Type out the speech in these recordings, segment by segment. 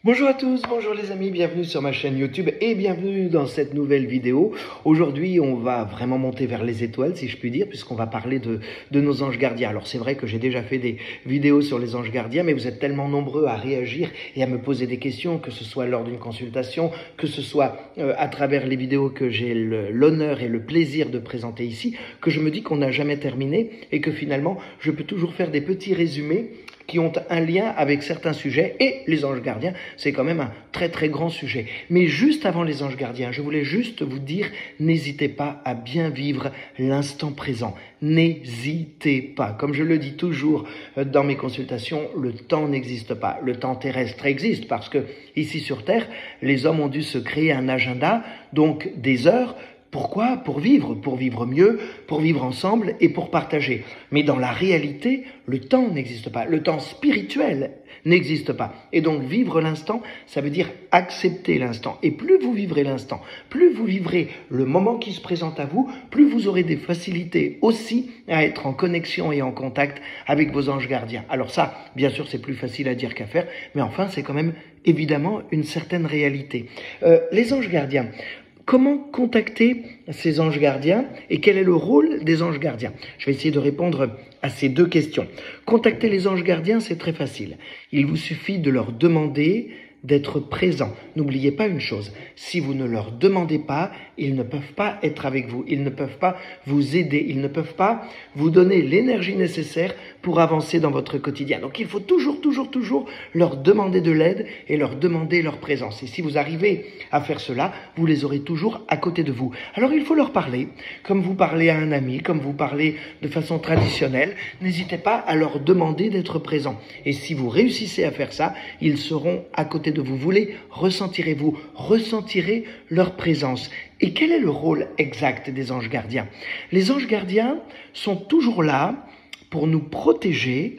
Bonjour à tous, bonjour les amis, bienvenue sur ma chaîne YouTube et bienvenue dans cette nouvelle vidéo. Aujourd'hui, on va vraiment monter vers les étoiles, si je puis dire, puisqu'on va parler de nos anges gardiens. Alors c'est vrai que j'ai déjà fait des vidéos sur les anges gardiens, mais vous êtes tellement nombreux à réagir et à me poser des questions, que ce soit lors d'une consultation, que ce soit à travers les vidéos que j'ai l'honneur et le plaisir de présenter ici, que je me dis qu'on n'a jamais terminé et que finalement, je peux toujours faire des petits résumés qui ont un lien avec certains sujets, et les anges gardiens, c'est quand même un très très grand sujet. Mais juste avant les anges gardiens, je voulais juste vous dire, n'hésitez pas à bien vivre l'instant présent. N'hésitez pas. Comme je le dis toujours dans mes consultations, le temps n'existe pas. Le temps terrestre existe parce que ici sur Terre, les hommes ont dû se créer un agenda, donc des heures. Pourquoi? Pour vivre mieux, pour vivre ensemble et pour partager. Mais dans la réalité, le temps n'existe pas. Le temps spirituel n'existe pas. Et donc vivre l'instant, ça veut dire accepter l'instant. Et plus vous vivrez l'instant, plus vous vivrez le moment qui se présente à vous, plus vous aurez des facilités aussi à être en connexion et en contact avec vos anges gardiens. Alors ça, bien sûr, c'est plus facile à dire qu'à faire, mais enfin, c'est quand même évidemment une certaine réalité. Les anges gardiens. Comment contacter ces anges gardiens et quel est le rôle des anges gardiens? Je vais essayer de répondre à ces deux questions. Contacter les anges gardiens, c'est très facile. Il vous suffit de leur demander d'être présents. N'oubliez pas une chose, si vous ne leur demandez pas, ils ne peuvent pas être avec vous, ils ne peuvent pas vous aider, ils ne peuvent pas vous donner l'énergie nécessaire pour avancer dans votre quotidien. Donc il faut toujours leur demander de l'aide et leur demander leur présence. Et si vous arrivez à faire cela, vous les aurez toujours à côté de vous. Alors il faut leur parler, comme vous parlez à un ami, comme vous parlez de façon traditionnelle. N'hésitez pas à leur demander d'être présents. Et si vous réussissez à faire ça, ils seront à côté de vous. Vous les ressentirez leur présence. Et quel est le rôle exact des anges gardiens? Les anges gardiens sont toujours là pour nous protéger,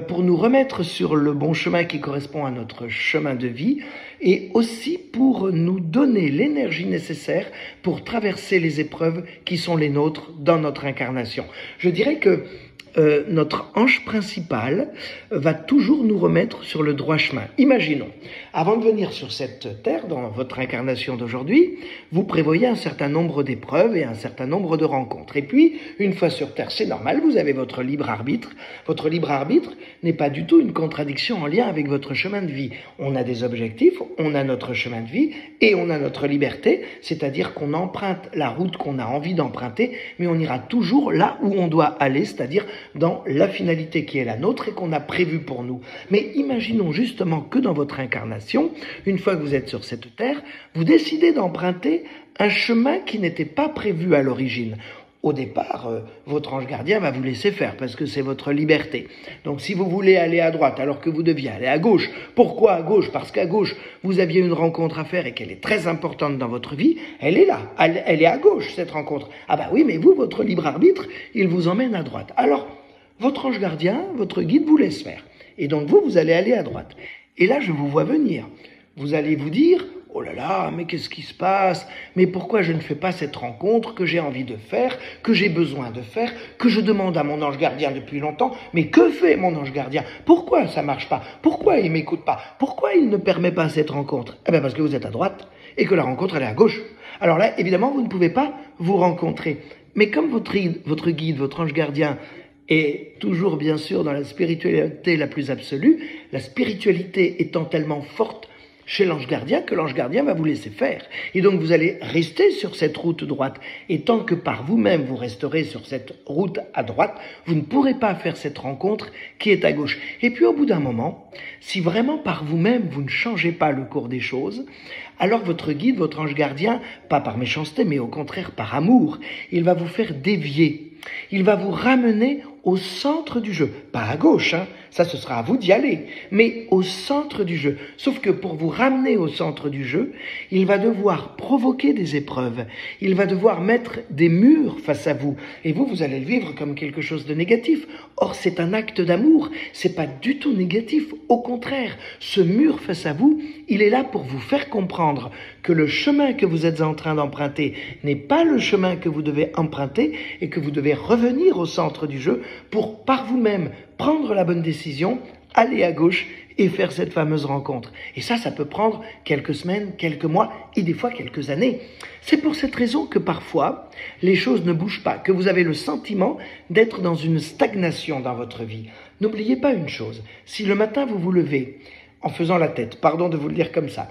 pour nous remettre sur le bon chemin qui correspond à notre chemin de vie et aussi pour nous donner l'énergie nécessaire pour traverser les épreuves qui sont les nôtres dans notre incarnation. Je dirais que notre ange principal va toujours nous remettre sur le droit chemin. Imaginons, avant de venir sur cette terre, dans votre incarnation d'aujourd'hui, vous prévoyez un certain nombre d'épreuves et un certain nombre de rencontres. Et puis, une fois sur terre, c'est normal, vous avez votre libre arbitre. Votre libre arbitre n'est pas du tout une contradiction en lien avec votre chemin de vie. On a des objectifs, on a notre chemin de vie et on a notre liberté, c'est-à-dire qu'on emprunte la route qu'on a envie d'emprunter, mais on ira toujours là où on doit aller, c'est-à-dire dans la finalité qui est la nôtre et qu'on a prévue pour nous. Mais imaginons justement que dans votre incarnation, une fois que vous êtes sur cette terre, vous décidez d'emprunter un chemin qui n'était pas prévu à l'origine. Au départ, votre ange gardien va vous laisser faire parce que c'est votre liberté. Donc si vous voulez aller à droite alors que vous deviez aller à gauche, pourquoi à gauche? Parce qu'à gauche, vous aviez une rencontre à faire et qu'elle est très importante dans votre vie, elle est là, elle est à gauche cette rencontre. Ah bah oui, mais vous, votre libre arbitre, il vous emmène à droite. Alors, votre ange gardien, votre guide vous laisse faire. Et donc vous allez aller à droite. Et là, je vous vois venir. Vous allez vous dire, oh là là, mais qu'est-ce qui se passe? Mais pourquoi je ne fais pas cette rencontre que j'ai envie de faire, que j'ai besoin de faire, que je demande à mon ange gardien depuis longtemps? Mais que fait mon ange gardien? Pourquoi ça marche pas? Pourquoi il m'écoute pas? Pourquoi il ne permet pas cette rencontre? Eh bien parce que vous êtes à droite et que la rencontre elle est à gauche. Alors là, évidemment, vous ne pouvez pas vous rencontrer. Mais comme votre guide, votre ange gardien, et toujours bien sûr dans la spiritualité la plus absolue, la spiritualité étant tellement forte chez l'ange gardien que l'ange gardien va vous laisser faire. Et donc vous allez rester sur cette route droite. Et tant que par vous-même vous resterez sur cette route à droite, vous ne pourrez pas faire cette rencontre qui est à gauche. Et puis au bout d'un moment, si vraiment par vous-même vous ne changez pas le cours des choses, alors votre guide, votre ange gardien, pas par méchanceté mais au contraire par amour, il va vous faire dévier. Il va vous ramener au centre du jeu. Pas à gauche, hein. Ça ce sera à vous d'y aller, mais au centre du jeu. Sauf que pour vous ramener au centre du jeu, il va devoir provoquer des épreuves. Il va devoir mettre des murs face à vous. Et vous allez le vivre comme quelque chose de négatif. Or, c'est un acte d'amour. C'est pas du tout négatif. Au contraire, ce mur face à vous, il est là pour vous faire comprendre que le chemin que vous êtes en train d'emprunter n'est pas le chemin que vous devez emprunter et que vous devez revenir au centre du jeu pour, par vous-même, prendre la bonne décision, aller à gauche et faire cette fameuse rencontre. Et ça peut prendre quelques semaines, quelques mois et des fois quelques années. C'est pour cette raison que parfois, les choses ne bougent pas, que vous avez le sentiment d'être dans une stagnation dans votre vie. N'oubliez pas une chose, si le matin vous vous levez en faisant la tête, pardon de vous le dire comme ça,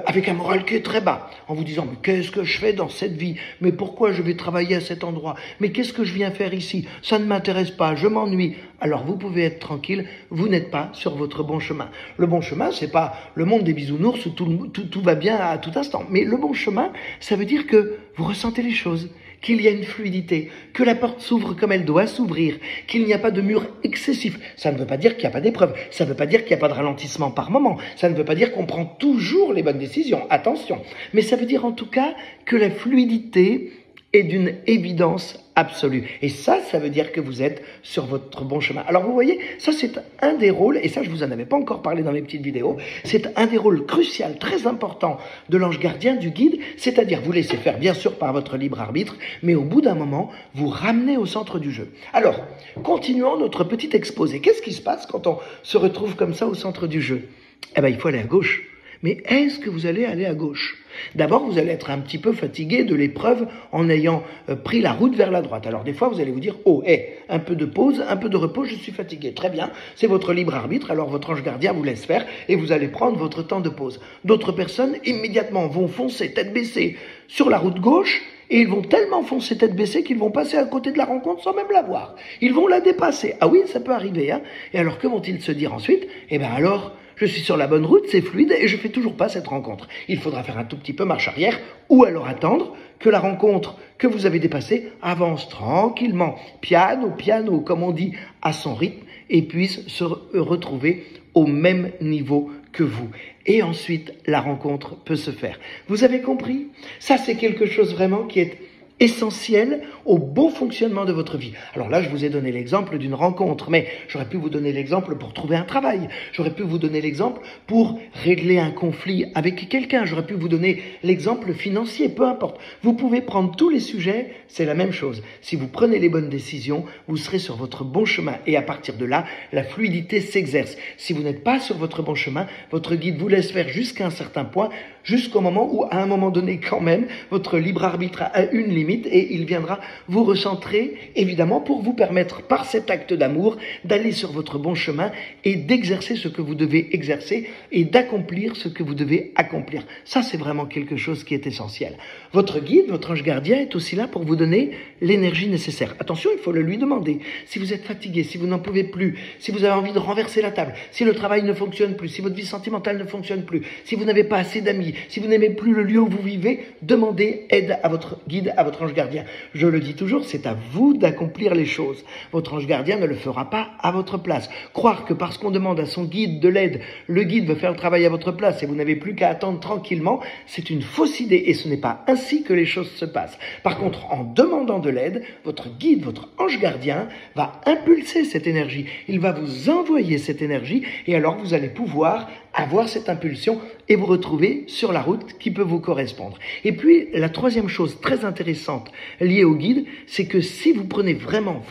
avec un moral qui est très bas, en vous disant « mais qu'est-ce que je fais dans cette vie? Mais pourquoi je vais travailler à cet endroit? Mais qu'est-ce que je viens faire ici? Ça ne m'intéresse pas, je m'ennuie. » Alors vous pouvez être tranquille, vous n'êtes pas sur votre bon chemin. Le bon chemin, c'est pas le monde des bisounours où tout va bien à tout instant. Mais le bon chemin, ça veut dire que vous ressentez les choses, qu'il y a une fluidité, que la porte s'ouvre comme elle doit s'ouvrir, qu'il n'y a pas de mur excessif. Ça ne veut pas dire qu'il n'y a pas d'épreuve, ça ne veut pas dire qu'il n'y a pas de ralentissement par moment, ça ne veut pas dire qu'on prend toujours les bonnes décisions, attention. Mais ça veut dire en tout cas que la fluidité est d'une évidence absolue. Et ça veut dire que vous êtes sur votre bon chemin. Alors vous voyez, ça c'est un des rôles, et ça je vous en avais pas encore parlé dans mes petites vidéos, c'est un des rôles cruciaux, très important de l'ange gardien, du guide, c'est-à-dire vous laissez faire bien sûr par votre libre arbitre, mais au bout d'un moment, vous ramenez au centre du jeu. Alors, continuons notre petit exposé. Qu'est-ce qui se passe quand on se retrouve comme ça au centre du jeu? Eh bien, il faut aller à gauche. Mais est-ce que vous allez aller à gauche? D'abord, vous allez être un petit peu fatigué de l'épreuve en ayant pris la route vers la droite. Alors des fois, vous allez vous dire « Oh, un peu de pause, un peu de repos, je suis fatigué. » Très bien, c'est votre libre arbitre, alors votre ange gardien vous laisse faire et vous allez prendre votre temps de pause. D'autres personnes, immédiatement, vont foncer tête baissée sur la route gauche et ils vont tellement foncer tête baissée qu'ils vont passer à côté de la rencontre sans même la voir. Ils vont la dépasser. Ah oui, ça peut arriver, hein. Et alors, que vont-ils se dire ensuite? Eh bien alors, je suis sur la bonne route, c'est fluide et je fais toujours pas cette rencontre. Il faudra faire un tout petit peu marche arrière ou alors attendre que la rencontre que vous avez dépassée avance tranquillement, piano, comme on dit, à son rythme et puisse se retrouver au même niveau que vous. Et ensuite, la rencontre peut se faire. Vous avez compris? Ça, c'est quelque chose vraiment qui est essentiel au bon fonctionnement de votre vie. Alors là, je vous ai donné l'exemple d'une rencontre, mais j'aurais pu vous donner l'exemple pour trouver un travail. J'aurais pu vous donner l'exemple pour régler un conflit avec quelqu'un. J'aurais pu vous donner l'exemple financier, peu importe. Vous pouvez prendre tous les sujets, c'est la même chose. Si vous prenez les bonnes décisions, vous serez sur votre bon chemin et à partir de là, la fluidité s'exerce. Si vous n'êtes pas sur votre bon chemin, votre guide vous laisse faire jusqu'à un certain point, jusqu'au moment où, à un moment donné quand même, votre libre arbitre a une limite et il viendra vous recentrer, évidemment, pour vous permettre, par cet acte d'amour, d'aller sur votre bon chemin et d'exercer ce que vous devez exercer et d'accomplir ce que vous devez accomplir. Ça, c'est vraiment quelque chose qui est essentiel. Votre guide, votre ange gardien est aussi là pour vous donner l'énergie nécessaire. Attention, il faut le lui demander. Si vous êtes fatigué, si vous n'en pouvez plus, si vous avez envie de renverser la table, si le travail ne fonctionne plus, si votre vie sentimentale ne fonctionne plus, si vous n'avez pas assez d'amis, si vous n'aimez plus le lieu où vous vivez, demandez aide à votre guide, à votre ange gardien. Je le dis toujours, c'est à vous d'accomplir les choses. Votre ange gardien ne le fera pas à votre place. Croire que parce qu'on demande à son guide de l'aide, le guide veut faire le travail à votre place et vous n'avez plus qu'à attendre tranquillement, c'est une fausse idée et ce n'est pas ainsi que les choses se passent. Par contre, en demandant de l'aide, votre guide, votre ange gardien va impulser cette énergie. Il va vous envoyer cette énergie et alors vous allez pouvoir avoir cette impulsion et vous retrouver sur la route qui peut vous correspondre. Et puis, la troisième chose très intéressante liée au guide, c'est que si vous prenez vraiment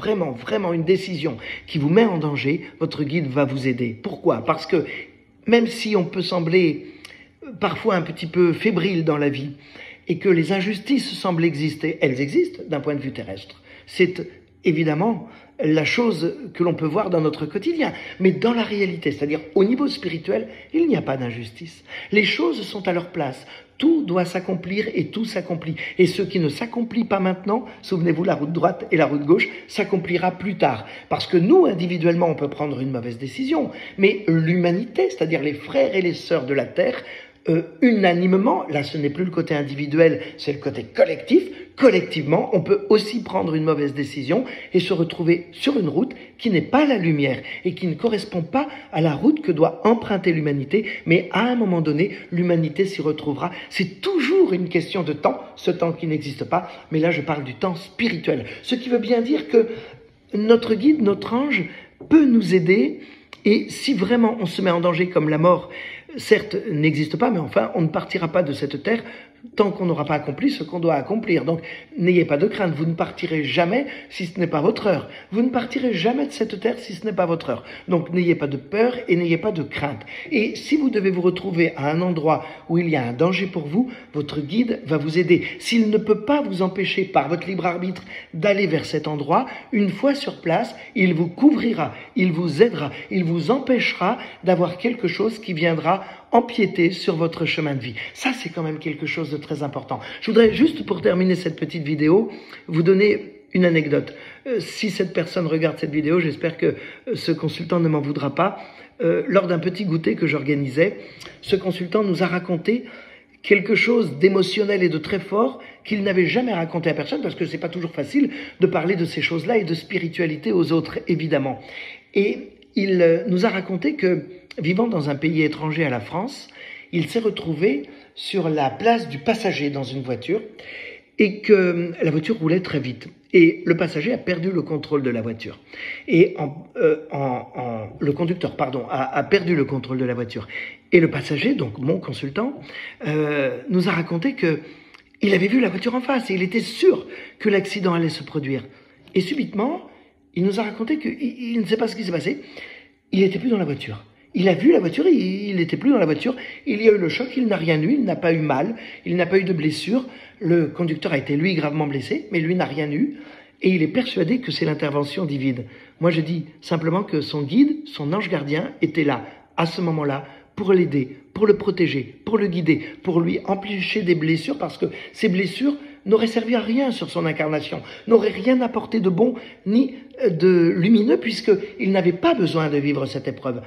une décision qui vous met en danger, votre guide va vous aider. Pourquoi? Parce que même si on peut sembler parfois un petit peu fébrile dans la vie et que les injustices semblent exister, elles existent d'un point de vue terrestre. C'est évidemment la chose que l'on peut voir dans notre quotidien. Mais dans la réalité, c'est-à-dire au niveau spirituel, il n'y a pas d'injustice. Les choses sont à leur place. Tout doit s'accomplir et tout s'accomplit. Et ce qui ne s'accomplit pas maintenant, souvenez-vous, la route droite et la route gauche, s'accomplira plus tard. Parce que nous, individuellement, on peut prendre une mauvaise décision. Mais l'humanité, c'est-à-dire les frères et les sœurs de la Terre, unanimement, là ce n'est plus le côté individuel, c'est le côté collectif, collectivement, on peut aussi prendre une mauvaise décision et se retrouver sur une route qui n'est pas la lumière et qui ne correspond pas à la route que doit emprunter l'humanité, mais à un moment donné, l'humanité s'y retrouvera. C'est toujours une question de temps, ce temps qui n'existe pas, mais là je parle du temps spirituel. Ce qui veut bien dire que notre guide, notre ange, peut nous aider. Et si vraiment on se met en danger comme la mort, certes, n'existe pas, mais enfin, on ne partira pas de cette terre tant qu'on n'aura pas accompli ce qu'on doit accomplir. Donc, n'ayez pas de crainte, vous ne partirez jamais si ce n'est pas votre heure. Vous ne partirez jamais de cette terre si ce n'est pas votre heure. Donc, n'ayez pas de peur et n'ayez pas de crainte. Et si vous devez vous retrouver à un endroit où il y a un danger pour vous, votre guide va vous aider. S'il ne peut pas vous empêcher par votre libre arbitre d'aller vers cet endroit, une fois sur place, il vous couvrira, il vous aidera, il vous empêchera d'avoir quelque chose qui viendra empiéter sur votre chemin de vie. Ça, c'est quand même quelque chose de très important. Je voudrais juste, pour terminer cette petite vidéo, vous donner une anecdote. Si cette personne regarde cette vidéo, j'espère que ce consultant ne m'en voudra pas. Lors d'un petit goûter que j'organisais, ce consultant nous a raconté quelque chose d'émotionnel et de très fort qu'il n'avait jamais raconté à personne, parce que c'est pas toujours facile de parler de ces choses-là et de spiritualité aux autres, évidemment. Et il nous a raconté que, vivant dans un pays étranger à la France, il s'est retrouvé sur la place du passager dans une voiture et que la voiture roulait très vite. Et le passager a perdu le contrôle de la voiture. Et le conducteur, a perdu le contrôle de la voiture. Et le passager, donc mon consultant, nous a raconté que il avait vu la voiture en face et il était sûr que l'accident allait se produire. Et subitement, il nous a raconté qu'il ne sait pas ce qui s'est passé. Il n'était plus dans la voiture. Il a vu la voiture, il n'était plus dans la voiture. Il y a eu le choc, il n'a rien eu, il n'a pas eu mal, il n'a pas eu de blessure. Le conducteur a été, lui, gravement blessé, mais lui n'a rien eu. Et il est persuadé que c'est l'intervention divine. Moi, je dis simplement que son guide, son ange gardien, était là, à ce moment-là, pour l'aider, pour le protéger, pour le guider, pour lui empêcher des blessures, parce que ces blessures n'auraient servi à rien sur son incarnation, n'auraient rien apporté de bon ni de lumineux, puisqu'il n'avait pas besoin de vivre cette épreuve.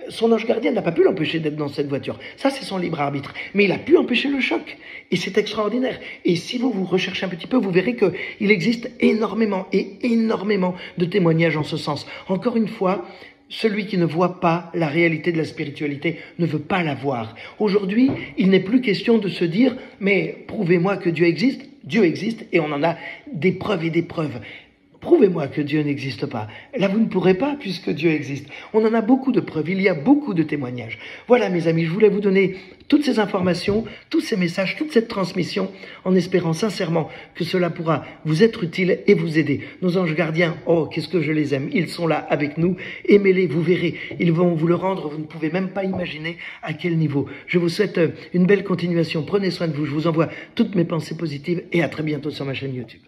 Son ange gardien n'a pas pu l'empêcher d'être dans cette voiture. Ça, c'est son libre arbitre. Mais il a pu empêcher le choc. Et c'est extraordinaire. Et si vous recherchez un petit peu, vous verrez qu'il existe énormément de témoignages en ce sens. Encore une fois, celui qui ne voit pas la réalité de la spiritualité ne veut pas la voir. Aujourd'hui, il n'est plus question de se dire « mais prouvez-moi que Dieu existe ». Dieu existe et on en a des preuves et des preuves. Prouvez-moi que Dieu n'existe pas. Là, vous ne pourrez pas puisque Dieu existe. On en a beaucoup de preuves, il y a beaucoup de témoignages. Voilà mes amis, je voulais vous donner toutes ces informations, tous ces messages, toute cette transmission en espérant sincèrement que cela pourra vous être utile et vous aider. Nos anges gardiens, oh, qu'est-ce que je les aime. Ils sont là avec nous. Aimez-les, vous verrez. Ils vont vous le rendre, vous ne pouvez même pas imaginer à quel niveau. Je vous souhaite une belle continuation. Prenez soin de vous. Je vous envoie toutes mes pensées positives et à très bientôt sur ma chaîne YouTube.